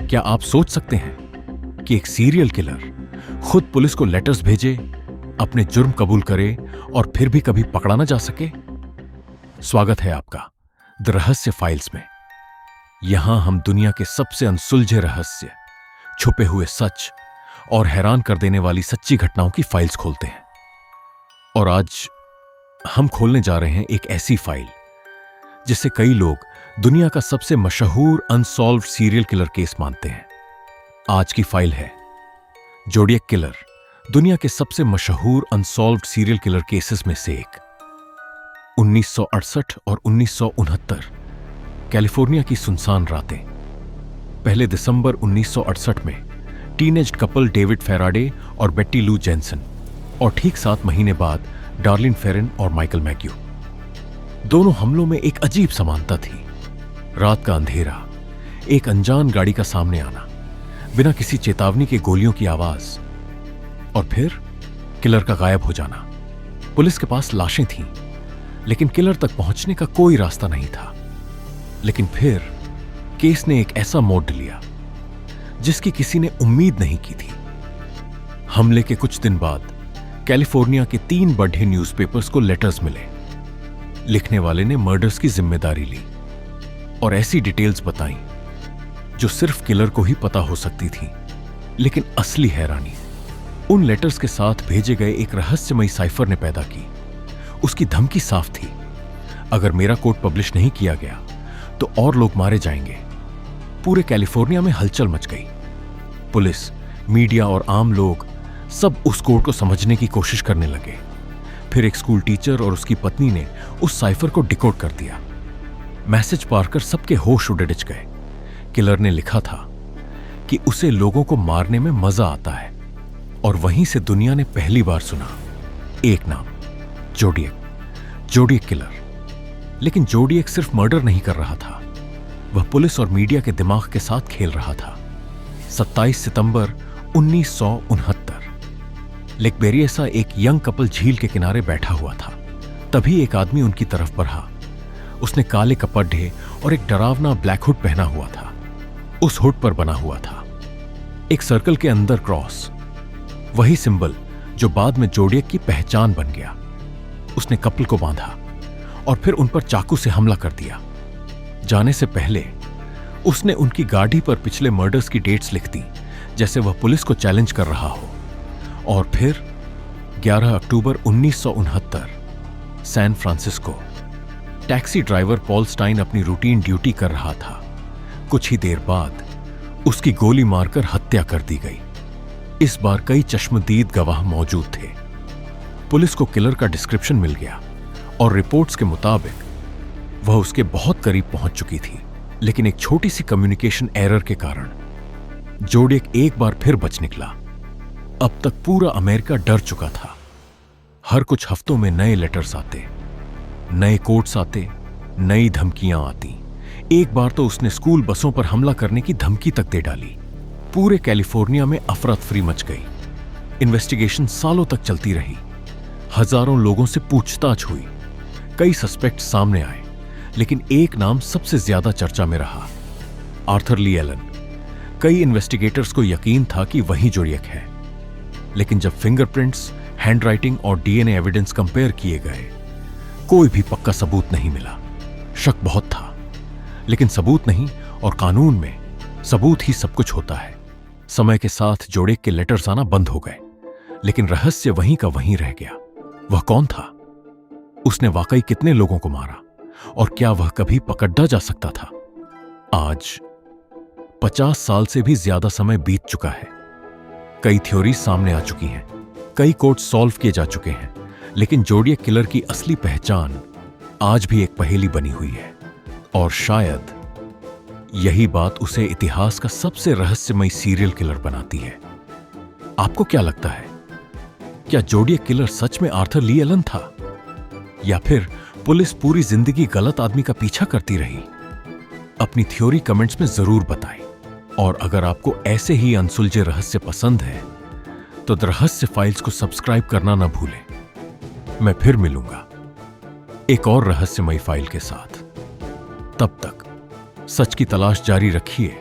क्या आप सोच सकते हैं कि एक सीरियल किलर खुद पुलिस को लेटर्स भेजे, अपने जुर्म कबूल करे और फिर भी कभी पकड़ा ना जा सके? स्वागत है आपका द रहस्य फाइल्स में। यहां हम दुनिया के सबसे अनसुलझे रहस्य, छुपे हुए सच और हैरान कर देने वाली सच्ची घटनाओं की फाइल्स खोलते हैं। और आज हम खोलने जा रहे हैं एक ऐसी फाइल जिसे कई लोग दुनिया का सबसे मशहूर अनसॉल्व्ड सीरियल किलर केस मानते हैं। आज की फाइल है जोडियक किलर, दुनिया के सबसे मशहूर अनसॉल्व्ड सीरियल किलर केसेस में से एक। 1968 और 1969 कैलिफोर्निया की सुनसान रातें। पहले दिसंबर 1968 में टीनेज कपल डेविड फेराडे और बेट्टी लू जेनसन, और ठीक 7 महीने बाद डार्लिन फेरन और माइकल मैग्यू। दोनों हमलों में एक अजीब समानता थी। रात का अंधेरा, एक अनजान गाड़ी का सामने आना, बिना किसी चेतावनी के गोलियों की आवाज, और फिर किलर का गायब हो जाना। पुलिस के पास लाशें थीं, लेकिन किलर तक पहुंचने का कोई रास्ता नहीं था। लेकिन फिर केस ने एक ऐसा मोड़ लिया जिसकी किसी ने उम्मीद नहीं की थी। हमले के कुछ दिन बाद कैलिफोर्निया के 3 बड़े न्यूज़पेपर्स को लेटर्स मिले। लिखने वाले ने मर्डर्स की जिम्मेदारी ली और ऐसी डिटेल्स बताई जो सिर्फ किलर को ही पता हो सकती थी। लेकिन असली हैरानी उन लेटर्स के साथ भेजे गए एक रहस्यमयी साइफर ने पैदा की। उसकी धमकी साफ थी, अगर मेरा कोड पब्लिश नहीं किया गया तो और लोग मारे जाएंगे। पूरे कैलिफोर्निया में हलचल मच गई। पुलिस, मीडिया और आम लोग सब उस कोड को समझने की कोशिश करने लगे। फिर एक स्कूल टीचर और उसकी पत्नी ने उस साइफर को डिकोड कर दिया। मैसेज पाकर सबके होश उड़िच गए। किलर ने लिखा था कि उसे लोगों को मारने में मजा आता है, और वहीं से दुनिया ने पहली बार सुना एक नाम, जोडियक किलर। लेकिन जोडियक सिर्फ मर्डर नहीं कर रहा था, वह पुलिस और मीडिया के दिमाग के साथ खेल रहा था। 27 सितंबर 1969 लेक बेरिएसा एक यंग कपल झील के किनारे बैठा हुआ था। तभी एक आदमी उनकी तरफ बढ़ा। उसने काले कपड़े और एक डरावना ब्लैक हुड पहना हुआ था। उस हुड पर बना हुआ था एक सर्कल के अंदर क्रॉस, वही सिंबल जो बाद में जोडियक की पहचान बन गया। उसने कपल को बांधा और फिर उन पर चाकू से हमला कर दिया। जाने से पहले उसने उनकी गाड़ी पर पिछले मर्डर्स की डेट्स लिख दी, जैसे वह पुलिस को चैलेंज कर रहा हो। और फिर 11 अक्टूबर 1969 San Francisco, taxi driver Paul Stine अपनी रूटीन ड्यूटी कर रहा था। कुछ ही देर बाद उसकी गोली मारकर हत्या कर दी गई। इस बार कई चश्मदीद गवाह मौजूद थे। पुलिस को किलर का डिस्क्रिप्शन मिल गया और रिपोर्ट्स के मुताबिक वह उसके बहुत करीब पहुंच चुकी थी। लेकिन एक छोटी सी कम्युनिकेशन एरर के कारण जोडियक एक बार फिर बच निकला। अब तक पूरा अमेरिका डर चुका था। हर कुछ हफ्तों में नए लेटर्स आते, नए कोड्स आते, नई धमकियां आती। एक बार तो उसने स्कूल बसों पर हमला करने की धमकी तक दे डाली। पूरे कैलिफोर्निया में अफरा तफरी मच गई। इन्वेस्टिगेशन सालों तक चलती रही। हजारों लोगों से पूछताछ हुई। कई सस्पेक्ट सामने आए, लेकिन एक नाम सबसे ज्यादा चर्चा में रहा, आर्थर ली एलन। कई इन्वेस्टिगेटर्स को यकीन था कि वही जोडियक है। लेकिन जब फिंगरप्रिंट्स, हैंडराइटिंग और डीएनए एविडेंस कंपेयर किए गए, कोई भी पक्का सबूत नहीं मिला। शक बहुत था, लेकिन सबूत नहीं, और कानून में सबूत ही सब कुछ होता है। समय के साथ जोडियक के लेटर्स आना बंद हो गए, लेकिन रहस्य वहीं का वहीं रह गया। वह कौन था? उसने वाकई कितने लोगों को मारा? और क्या वह कभी पकड़ा जा सकता था? आज 50 साल से भी ज्यादा समय बीत चुका है। कई थ्योरी सामने आ चुकी हैं, कई कोड सॉल्व किए जा चुके हैं, लेकिन जोडियक किलर की असली पहचान आज भी एक पहेली बनी हुई है। और शायद यही बात उसे इतिहास का सबसे रहस्यमयी सीरियल किलर बनाती है। आपको क्या लगता है? क्या जोडियक किलर सच में आर्थर ली एलन था, या फिर पुलिस पूरी जिंदगी गलत आदमी का पीछा करती रही? अपनी थ्योरी कमेंट्स में जरूर बताएं। और अगर आपको ऐसे ही अनसुलझे रहस्य पसंद है तो द रहस्य फाइल्स को सब्सक्राइब करना ना भूलें। मैं फिर मिलूंगा एक और रहस्यमयी फाइल के साथ। तब तक सच की तलाश जारी रखिए